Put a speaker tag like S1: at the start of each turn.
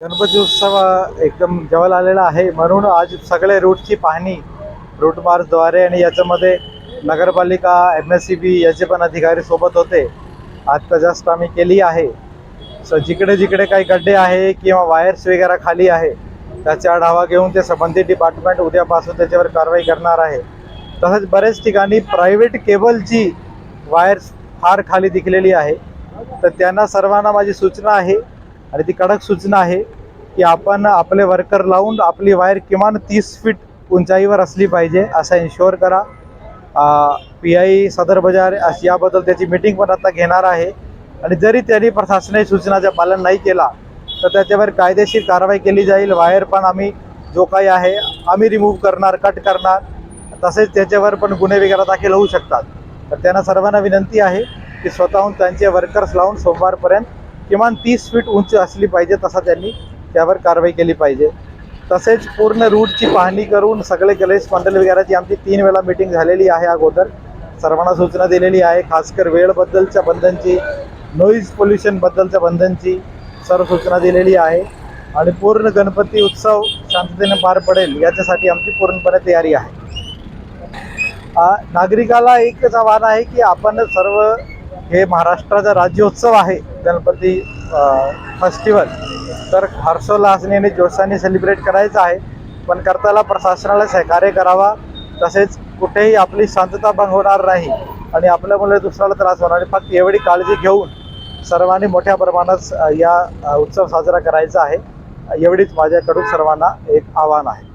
S1: गणपती उत्सव एकदम जवळ आलेला आहे, म्हणून आज सगळे रूटची पाहणी रूट मार्चद्वारे आणि याच्यामध्ये नगरपालिका MSCB याचे पण अधिकारी सोबत होते. आत्ता जस्ट आम्ही केली आहे. सो जिकडे जिकडे काही गड्डे आहे किंवा वायर्स वगैरे खाली आहे त्याचा आढावा घेऊन ते संबंधित डिपार्टमेंट उद्यापासून त्याच्यावर कारवाई करणार आहे. तसंच बरेच ठिकाणी प्रायव्हेट केबलची वायर्स फार खाली दिखलेली आहे, तर त्यांना सर्वांना माझी सूचना आहे आणि ती कडक सूचना आहे की आपण आपले वर्कर लावून आपली वायर किमान 30 फीट उंचाईवर असली पाहिजे असं इन्शुअर करा. PI सदर बाजार याबद्दल त्याची मीटिंग पण आता घेणार आहे आणि जरी त्यांनी प्रशासनाची सूचनाचं पालन नाही केला तर त्याच्यावर कायदेशीर कारवाई केली जाईल. वायर पण आम्ही जो काही आहे आम्ही रिमूव्ह करणार, कट करणार. तसेच त्याच्यावर पण गुन्हे वगैरे दाखल होऊ शकतात. तर त्यांना सर्वांना विनंती आहे की स्वतःहून त्यांचे वर्कर्स लावून सोमवारपर्यंत किमान 30 फीट उंच असली पाहिजे तसा त्यांनी त्यावर कारवाई केली पाहिजे. तसेच पूर्ण रूटची पाहणी करून सगळे गणेश मंडळ वगैरेची आमची 3 वेळा मीटिंग झालेली आहे. अगोदर सर्वांना सूचना दिलेली आहे. खासकर वेळबद्दलच्या बंधनची, नॉईज पोल्युशनबद्दलच्या बंधनची सर्व सूचना दिलेली आहे आणि पूर्ण गणपती उत्सव शांततेने पार पडेल याच्यासाठी आमची पूर्णपणे तयारी आहे. नागरिकाला एकच आव्हान आहे की आपण सर्व हे महाराष्ट्राचा राज्योत्सव आहे गणपती फेस्टिवल, तर हर्षोल्लासाने आणि जोशाने सेलिब्रेट करायचं आहे. पण करताना प्रशासनाला सहकार्य करावा. तसेच कुठेही आपली शांतता भंग होणार नाही आणि आपल्यामुळे दुसऱ्याला त्रास होणार नाही. फक्त एवढी काळजी घेऊन सर्वांनी मोठ्या प्रमाणात या उत्सव साजरा करायचा आहे. एवढीच माझ्याकडून सर्वांना एक आव्हान आहे.